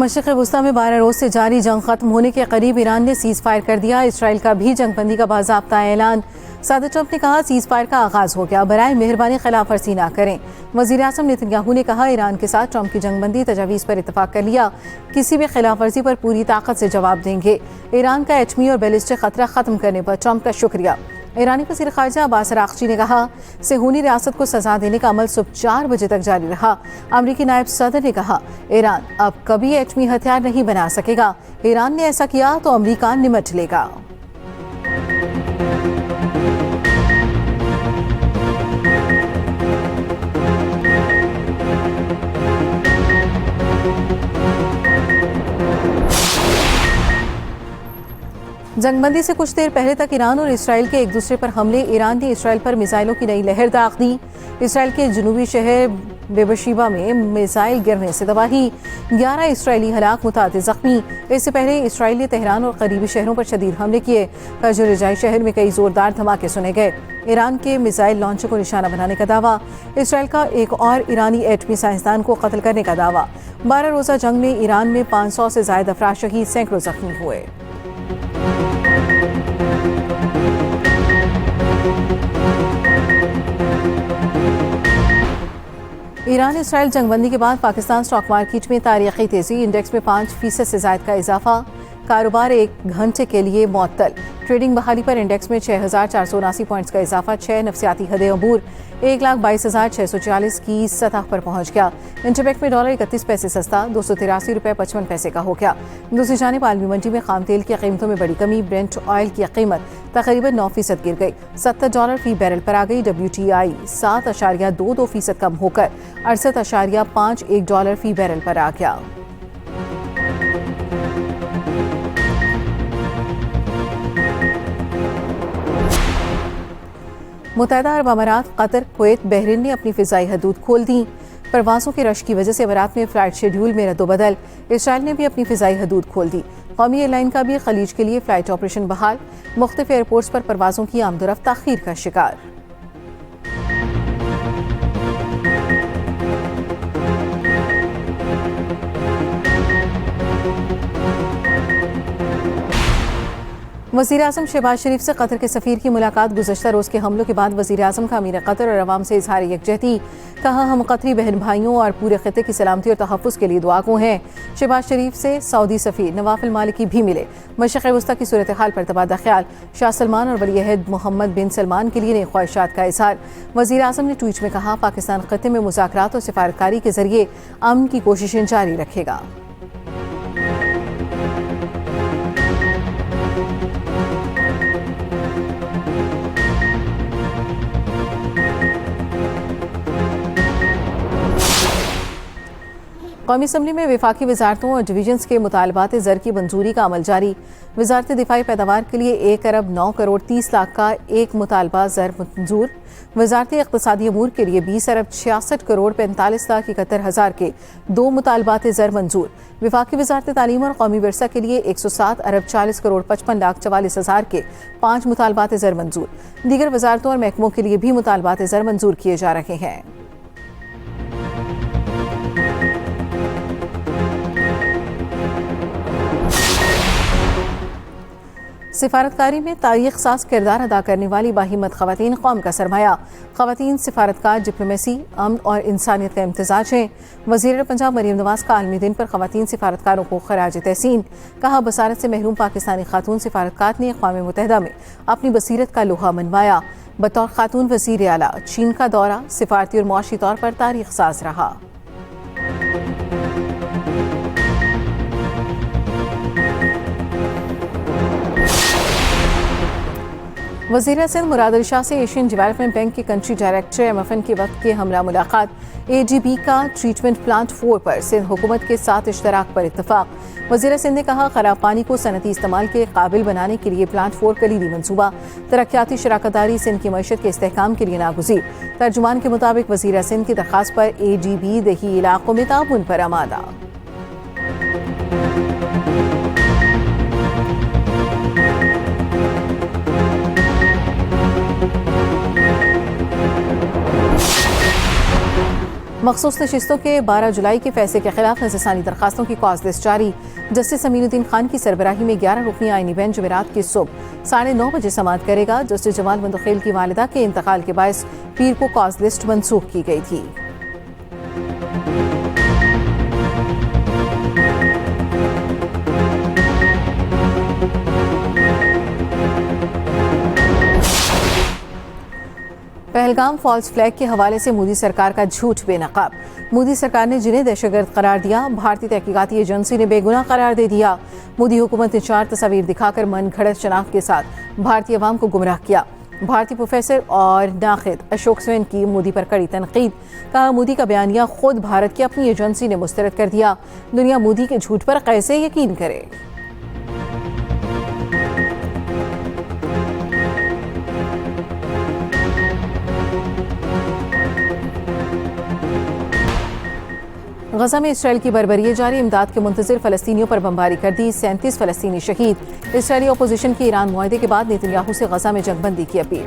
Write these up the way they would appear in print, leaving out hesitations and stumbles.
مشرق وسطی میں 12 روز سے جاری جنگ ختم ہونے کے قریب ایران نے سیز فائر کر دیا۔ اسرائیل کا بھی جنگ بندی کا باضابطہ اعلان۔ صدر ٹرمپ نے کہا سیز فائر کا آغاز ہو گیا، برائے مہربانی خلاف ورزی نہ کریں۔ وزیر اعظم نیتن نے کہا ایران کے ساتھ ٹرمپ کی جنگ بندی تجاویز پر اتفاق کر لیا، کسی بھی خلاف ورزی پر پوری طاقت سے جواب دیں گے۔ ایران کا ایٹمی اور بیلسٹک خطرہ ختم کرنے پر ٹرمپ کا شکریہ۔ ایرانی وزیر خارجہ عباس اراغچی نے کہا صہیونی ریاست کو سزا دینے کا عمل صبح 4 بجے تک جاری رہا۔ امریکی نائب صدر نے کہا ایران اب کبھی ایٹمی ہتھیار نہیں بنا سکے گا، ایران نے ایسا کیا تو امریکہ نمٹ لے گا۔ جنگ بندی سے کچھ دیر پہلے تک ایران اور اسرائیل کے ایک دوسرے پر حملے۔ ایران نے اسرائیل پر میزائلوں کی نئی لہر داغ دی۔ اسرائیل کے جنوبی شہر بیرشیبا میں میزائل گرنے سے تباہی، 11 اسرائیلی ہلاک، متعدد زخمی۔ اس سے پہلے اسرائیل نے تہران اور قریبی شہروں پر شدید حملے کیے۔ فجر رجائی شہر میں کئی زوردار دھماکے سنے گئے۔ ایران کے میزائل لانچر کو نشانہ بنانے کا دعویٰ، اسرائیل کا ایک اور ایرانی ایٹمی سائنسدان کو قتل کرنے کا دعویٰ۔ 12 روزہ جنگ میں ایران میں 500 سے زائد افراد شہید، سینکڑوں زخمی ہوئے۔ ایران اسرائیل جنگ بندی کے بعد پاکستان سٹاک مارکیٹ میں تاریخی تیزی، انڈیکس میں 5% سے زائد کا اضافہ، کاروبار 1 گھنٹے کے لیے معطل۔ ٹریڈنگ بحالی پر انڈیکس میں 6479 پوائنٹس کا اضافہ، 6 نفسیاتی حدیں عبور، 1,22,640 کی سطح پر پہنچ گیا۔ انٹربیک میں ڈالر 31 پیسے سستا، 283 روپے 55 پیسے کا ہو گیا۔ دوسری جانب عالمی منڈی میں خام تیل کی قیمتوں میں بڑی کمی، برنٹ آئل کی قیمت تقریباً 9% گر گئی، $70 فی بیرل پر آ گئی۔ WTI 7.22% کم ہو کر $68.51 فی بیرل پر آ گیا۔ متحدہ عرب امارات، قطر، کویت، بحرین نے اپنی فضائی حدود کھول دیں۔ پروازوں کے رش کی وجہ سے امارات میں فلائٹ شیڈیول میں رد و بدل۔ اسرائیل نے بھی اپنی فضائی حدود کھول دی۔ قومی ایئر لائن کا بھی خلیج کے لیے فلائٹ آپریشن بحال، مختلف ایئرپورٹس پر پروازوں کی آمد و رفت تاخیر کا شکار۔ وزیر اعظم شہباز شریف سے قطر کے سفیر کی ملاقات۔ گزشتہ روز کے حملوں کے بعد وزیر اعظم کا امیر قطر اور عوام سے اظہار یکجہتی، کہا ہم قطری بہن بھائیوں اور پورے خطے کی سلامتی اور تحفظ کے لیے دعاگو ہیں۔ شہباز شریف سے سعودی سفیر نواف المالکی بھی ملے، مشرق وسطی کی صورتحال پر تبادلہ خیال، شاہ سلمان اور ولی عہد محمد بن سلمان کے لیے نئی خواہشات کا اظہار۔ وزیر اعظم نے ٹویٹ میں کہا پاکستان خطے میں مذاکرات اور سفارتکاری کے ذریعے امن کی کوششیں جاری رکھے گا۔ قومی اسمبلی میں وفاقی وزارتوں اور ڈویژنز کے مطالبات زر کی منظوری کا عمل جاری۔ وزارت دفاعی پیداوار کے لیے 1,09,30,00,000 کا ایک مطالبہ زر منظور۔ وزارت اقتصادی امور کے لیے 20,66,45,71,000 کے 2 مطالبات زر منظور۔ وفاقی وزارت تعلیم اور قومی ورثہ کے لیے 107,40,55,44,000 کے 5 مطالبات زر منظور۔ دیگر وزارتوں اور محکموں کے لیے بھی مطالبات زر منظور کیے جا رہے ہیں۔ سفارتکاری میں تاریخ ساز کردار ادا کرنے والی باہمت خواتین قوم کا سرمایہ۔ خواتین سفارتکار ڈپلومیسی، امن اور انسانیت کا امتزاج ہیں۔ وزیر پنجاب مریم نواز کا عالمی دن پر خواتین سفارتکاروں کو خراج تحسین، کہا بصارت سے محروم پاکستانی خاتون سفارتکار نے اقوام متحدہ میں اپنی بصیرت کا لوہا منوایا۔ بطور خاتون وزیر اعلیٰ چین کا دورہ سفارتی اور معاشی طور پر تاریخ ساز رہا۔ وزیر سندھ مراد علی شاہ سے ایشین ڈیولپمنٹ بینک کے کنٹری ڈائریکٹر MFN کے وقت کے ہمراہ ملاقات۔ ADB کا ٹریٹمنٹ پلانٹ 4 پر سندھ حکومت کے ساتھ اشتراک پر اتفاق۔ وزیر سندھ نے کہا خراب پانی کو صنعتی استعمال کے قابل بنانے کے لیے پلانٹ 4 کلیدی منصوبہ، ترقیاتی شراکت داری سندھ کی معیشت کے استحکام کے لیے ناگزیر۔ ترجمان کے مطابق وزیر سندھ کی درخواست پر ADB دیہی علاقوں میں تعاون پر آمادہ۔ मखसूस नशिस्तों के 12 जुलाई के फैसले के खिलाफ नज़रसानी दरखास्तों की कॉज लिस्ट जारी। जस्टिस अमीनुद्दीन खान की सरबराही में 11 रुकनी आईनी बेंच जुमेरात की सुबह 9:30 बजे समाअत करेगा। जस्टिस जमाल बंदुखेल की वालिदा के इंतकाल के बायस पीर को कॉज लिस्ट मनसूख की गई थी। पहलगाम फॉल्स फ्लैग के हवाले से मोदी सरकार का झूठ बेनकाब। मोदी सरकार ने जिन्हें दहशतगर्द करार दिया, भारतीय तहकीकाती एजेंसी ने बेगुनाह करार दे दिया। मोदी हुकूमत ने 4 तस्वीर दिखाकर मन घड़त शनाख्त के साथ भारतीय अवाम को गुमराह किया। भारतीय प्रोफेसर और नाखिद अशोक सेन की मोदी पर कड़ी तनकीद। कहा, मोदी का बयानिया खुद भारत की अपनी एजेंसी ने मुस्तरद कर दिया। दुनिया मोदी के झूठ पर कैसे यकीन करे। गजा में इसराइल की बर्बरियत जारी। इमदाद के मुंतजिर फ़लस्तीनियों पर बमबारी कर दी, 37 फ़लस्तीनी शहीद। इसराइली अपोजिशन की ईरान मुआहदे के बाद नेतन्याहू से गजा में जंगबंदी की अपील।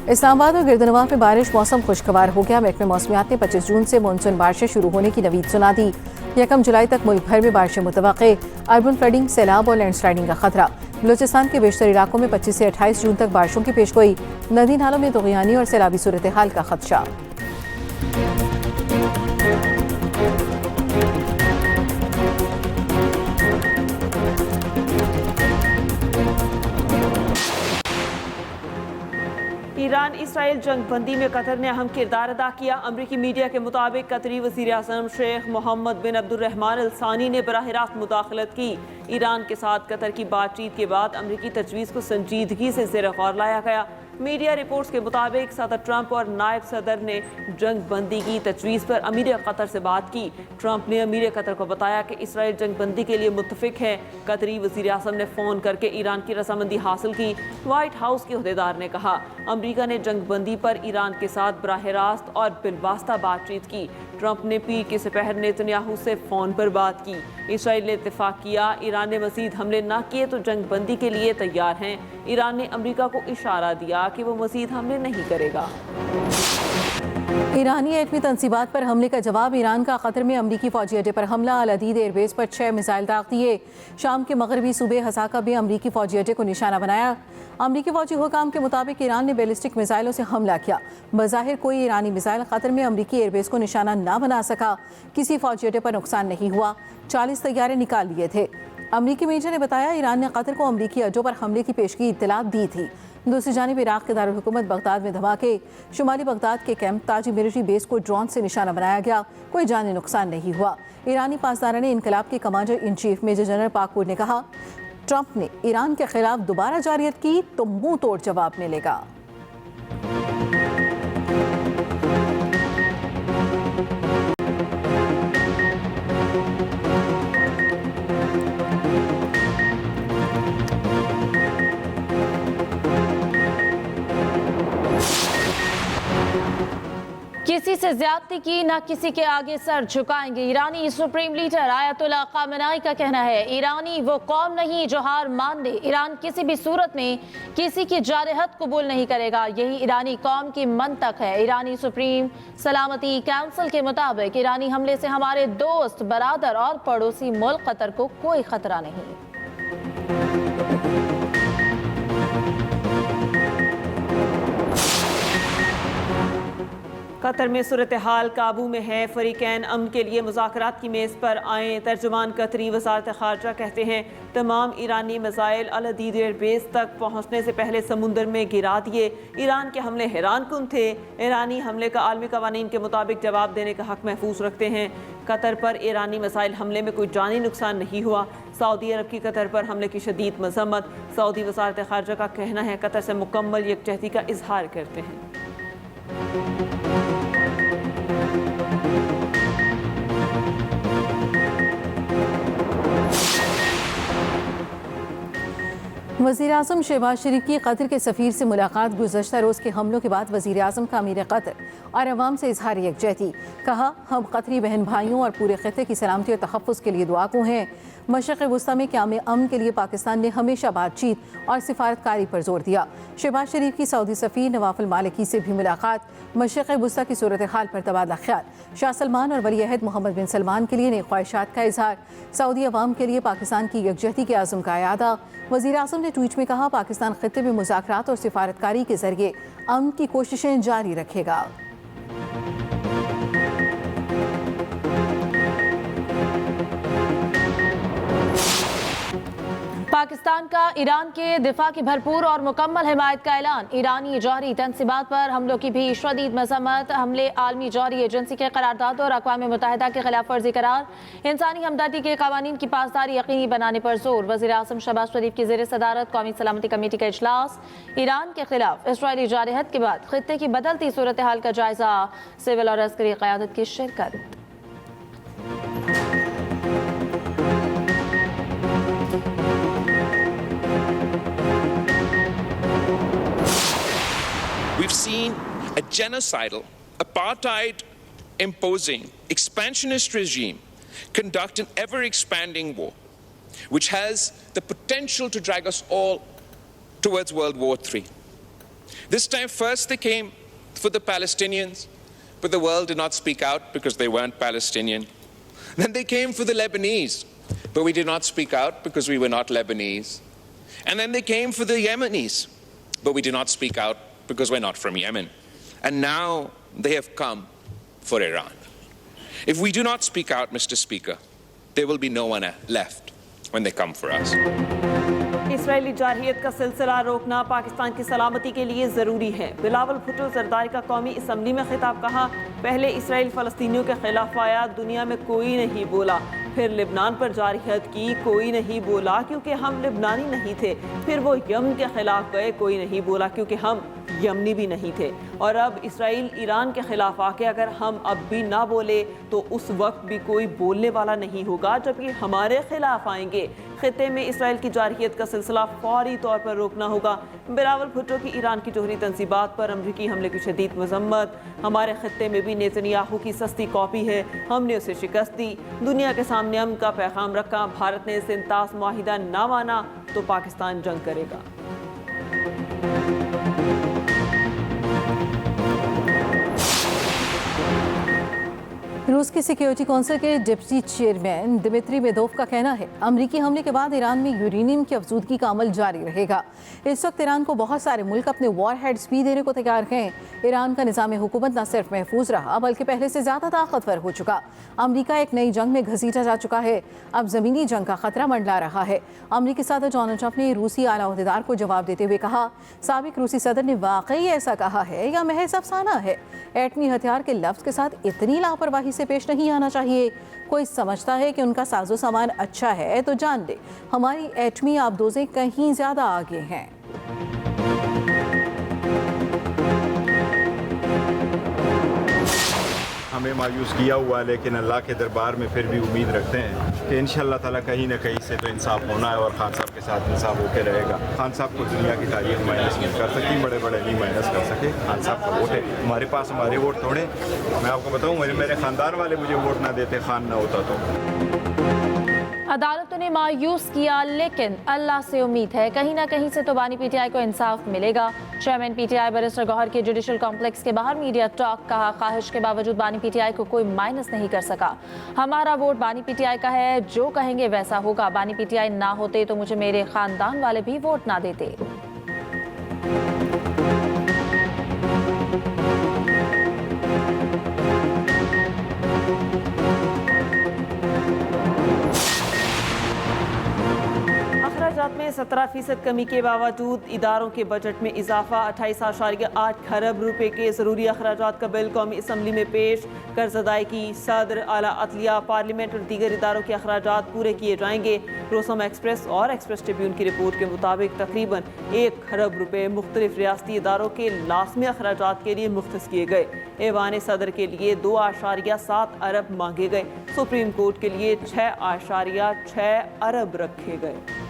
इस्लामाबाद और गिरदनवाह में बारिश, मौसम खुशगवार हो गया। महकमे मौसमियात ने 25 जून से मानसून बारिशें शुरू होने की नवीद सुना दी। 1 जुलाई तक मुल्क भर में बारिशें मुतवक्के। अर्बन फ्लडिंग, सैलाब और लैंडस्लाइडिंग का खतरा। बलूचिस्तान के बेशतर इलाकों में 25 से 28 जून तक बारिशों की पेशगोई। नदी नालों में तुग़यानी और सैलाबी सूरत हाल का खदशा। ईरान इसराइल जंगबंदी में कतर ने अहम किरदार अदा किया। अमरीकी मीडिया के मुताबिक कतरी वज़ीर आज़म शेख मोहम्मद बिन अब्दुर्रहमान अल सानी ने बराह रास्त मुदाखलत की। ईरान के साथ कतर की बातचीत के बाद अमरीकी तजवीज़ को संजीदगी से ज़ेर गौर लाया गया। मीडिया रिपोर्ट्स के मुताबिक सदर ट्रंप और नायब सदर ने जंगबंदी की तजवीज़ पर अमीर कतर से बात की। ट्रंप ने अमीर कतर को बताया कि इसराइल जंगबंदी के लिए मुत्तफिक है। कतरी वज़ीर आज़म ने फ़ोन करके ईरान की रजामंदी हासिल की। वाइट हाउस के अहदेदार ने कहा, अमरीका ने जंगबंदी पर ईरान के साथ बराह रास्त और बिलवास्ता बातचीत की। ट्रंप ने पीर के सपहर नेतन्याहू से फ़ोन पर बात की। इसराइल ने इत्तेफाक किया, ईरान ने मज़ीद हमले न किए तो जंगबंदी के लिए तैयार हैं। ईरान ने अमरीका को इशारा दिया कि वो मज़ीद हमले नहीं करेगा। ईरानी एटमी तंसीबात पर हमले का जवाब। ईरान का कतर में अमरीकी फौजी अड्डे पर हमला। अल अदीद एयरबेस पर 6 मिसाइल दाग दिए। शाम के मगरबी सूबे हसाका में अमरीकी फौजी अड्डे को निशाना बनाया। अमरीकी फौजी हुकाम के मुताबिक ईरान ने बैलिस्टिक मिसाइलों से हमला किया। बज़ाहिर कोई ईरानी मिसाइल कतर में अमरीकी एयरबेस को निशाना ना बना सका। किसी फौजी अड्डे पर नुकसान नहीं हुआ। 40 तैयारे निकाल लिए थे। अमरीकी मीडिया ने बताया, ईरान ने कतर को अमरीकी अड्डों पर हमले की पेशगी इत्तला दी थी। दूसरी जानिब इराक के दारुल हुकूमत बगदाद में धमाके। शुमाली बगदाद के कैंप ताजी मिलिट्री बेस को ड्रोन से निशाना बनाया गया। कोई जानी नुकसान नहीं हुआ। ईरानी पासदारान इंकलाब के commander in chief major general Pakpour ने कहा, ट्रंप ने ईरान के खिलाफ दोबारा जारियत की तो मुंह तोड़ जवाब मिलेगा। किसी से ज्यादती की ना किसी के आगे सर झुकाएंगे। ईरानी सुप्रीम लीडर आयतुल्लाह खामेनी का कहना है, ईरानी वो कौम नहीं जो हार मान ले। ईरान किसी भी सूरत में किसी की जारहत कबूल नहीं करेगा। यही ईरानी कौम की मंतक है। ईरानी सुप्रीम सलामती काउंसिल के मुताबिक ईरानी हमले से हमारे दोस्त, बरादर और पड़ोसी मुल्क कतर को कोई खतरा नहीं। कतर में सूरत हाल काबू में है। फरीकैन अमन के लिए मुज़ाकरात की मेज़ पर आएँ। तर्जुमान कतरी वज़ारत ख़ारजा कहते हैं, तमाम ईरानी मिसाइल अल अदीद एयरबेस तक पहुँचने से पहले समुंदर में गिरा दिए। ईरान के हमले हैरान कुन थे। ईरानी हमले का आलमी कवानीन के मुताबिक जवाब देने का हक़ महफूज रखते हैं। कतर पर ईरानी मिसाइल हमले में कोई जानी नुकसान नहीं हुआ। सऊदी अरब की कतर पर हमले की शदीद मज़म्मत। सऊदी वज़ारत ख़ारजा का कहना है, कतर से मुकम्मल यकजहती का इजहार करते हैं। वज़ीर आज़म शहबाज शरीफ की कतर के सफ़ीर से मुलाकात। गुज़श्ता रोज़ के हमलों के बाद वज़ीर आज़म का अमीर कतर और अवाम से इजहार यकजहती। कहा, हम कतरी बहन भाइयों और पूरे खित्ते की सलामती और तहफ़्फ़ुज़ के लिए दुआ को हैं। मशरक़ वस्ती में क़याम अमन के लिए पाकिस्तान ने हमेशा बातचीत और सिफारतकारी पर जोर दिया। शहबाज शरीफ की सऊदी सफ़ीर नवाफ अल मालिकी से भी मुलाकात। मशरक़ वस्ती की सूरत हाल पर तबादला ख्याल। शाह सलमान और वली अहद मोहम्मद बिन सलमान के लिए नई ख्वाहिशात का इजहार। सऊदी अवाम के लिए पाकिस्तान की यकजहती के आज़म का यादा। वज़ीर आज़म ने ट्वीट में कहा, पाकिस्तान खित्ते में मुज़ाकरात और सिफारतकारी के ज़रिए अमन की कोशिशें जारी रखेगा। पाकिस्तान का ईरान के दिफा की भरपूर और मुकम्मल हिमायत का ऐलान। ईरानी जौहरी तंसीबात पर हमलों की भी शदीद मज़म्मत। हमले आलमी जौहरी एजेंसी के करारदाद और अक़वाम मुत्तहिदा के खिलाफ वर्जी करार। इंसानी हमदर्दी के क़वानीन की पासदारी यकीनी बनाने पर जोर। वज़ीर आज़म शहबाज शरीफ की ज़ेर सदारत कौमी सलामती कमेटी का इजलास। ईरान के खिलाफ इसराइली जारहत के बाद खित्ते की बदलती सूरत हाल का जायजा। सिविल और अस्करी क़यादत की शिरकत। We've seen a genocidal, apartheid-imposing, expansionist regime conduct an ever-expanding war, which has the potential to drag us all towards World War III. This time, first they came for the Palestinians, but the world did not speak out because they weren't Palestinian. Then they came for the Lebanese, but we did not speak out because we were not Lebanese. And then they came for the Yemenis, but we did not speak out because we're not from Yemen. And now they have come for Iran. If we do not speak out, Mr. Speaker, there will be no one left when they come for us. इसराइली जारहियत का सिलसिला रोकना पाकिस्तान की सलामती के लिए ज़रूरी है। बिलावल भुट्टो ज़रदारी का कौमी असम्बली में खिताब। कहा, पहले इसराइल फ़लस्तीनियों के खिलाफ आया, दुनिया में कोई नहीं बोला। फिर लिबनान पर जारहियत की, कोई नहीं बोला क्योंकि हम लिबनानी नहीं थे। फिर वो यमन के खिलाफ गए, कोई नहीं बोला क्योंकि हम यमनी भी नहीं थे। और अब इसराइल ईरान के खिलाफ आके अगर हम अब भी ना बोले तो उस वक्त भी कोई बोलने वाला नहीं होगा जबकि हमारे खिलाफ आएंगे। खित्ते में इसराइल की जारहियत का सिलसिला फौरी तौर पर रोकना होगा। बिलावल भुट्टो की ईरान की जोहरी तंसीबात पर अमरीकी हमले की शदीद मजम्मत। हमारे खित्ते में भी नेतन्याहू की सस्ती कॉपी है, हमने उसे शिकस्त दी। दुनिया के सामने अमन का पैगाम रखा। भारत ने सिंतास मुआहिदा ना माना तो पाकिस्तान जंग करेगा। रूस की सिक्योरिटी काउंसिल के डिप्टी चेयरमैन दिमित्री मेदोव का कहना है, अमरीकी हमले के बाद ईरान में यूरेनियम की अफजूदगी का अमल जारी रहेगा। इस वक्त ईरान को बहुत सारे मुल्क अपने वॉर हेड्स भी देने को तैयार हैं। ईरान का निज़ाम हुकूमत न सिर्फ महफूज रहा बल्कि पहले से ज़्यादा ताकतवर हो चुका। अमरीका एक नई जंग में घसीटा जा चुका है। अब ज़मीनी जंग का खतरा मंडरा रहा है। अमरीकी सदर डोनाल्ड ट्रंप ने रूसी आला ओहदेदार को जवाब देते हुए कहा, साबिक रूसी सदर ने वाकई ऐसा कहा है या महज अफसाना है? एटमी हथियार के लफ्ज़ के साथ इतनी लापरवाही से पेश नहीं आना चाहिए। कोई समझता है कि उनका साजो सामान अच्छा है तो जान ले, हमारी एटमी आबदोज़ें कहीं ज़्यादा आगे हैं। हमें मायूस किया हुआ है, लेकिन अल्लाह के दरबार में फिर भी उम्मीद रखते हैं कि इंशाअल्लाह ताला कहीं ना कहीं से तो इंसाफ होना है और खान साहब के साथ इंसाफ होकर रहेगा। खान साहब को दुनिया की तारीख माइनस नहीं कर सकती, बड़े बड़े नहीं माइनस कर सके। खान साहब का वोट है हमारे पास, हमारे वोट थोड़े। मैं आपको बताऊँ, मेरे ख़ानदान वाले मुझे वोट ना देते, खान ना होता तो। अदालतों ने मायूस किया, लेकिन अल्लाह से उम्मीद है कहीं ना कहीं से तो बानी पीटीआई को इंसाफ मिलेगा। चेयरमैन पीटीआई बैरिस्टर गौहर के जुडिशल कॉम्प्लेक्स के बाहर मीडिया टॉक। कहा, ख्वाहिश के बावजूद बानी पीटीआई को कोई माइनस नहीं कर सका। हमारा वोट बानी पीटीआई का है, जो कहेंगे वैसा होगा। बानी पीटीआई ना होते तो मुझे मेरे खानदान वाले भी वोट ना देते। अखराजात में 17% कमी के बावजूद इदारों के बजट में इजाफा। 28.8 खरब रुपए के ज़रूरी अखराजात का बिल कौमी असम्बली में पेश। कर्ज अदायगी, सदर, आला अदलिया, पार्लियामेंट और दीगर इदारों के अखराजात पूरे किए जाएंगे। रोज़नामा एक्सप्रेस और एक्सप्रेस ट्रिब्यून की रिपोर्ट के मुताबिक तकरीबन 1 खरब रुपए मुख्तलिफ रियासती इदारों के लाज़मी अखराजात के लिए मुख्तस किए गए। ऐवान सदर के लिए 2.7 अरब मांगे गए। सुप्रीम कोर्ट के लिए 6.6 अरब रखे गए।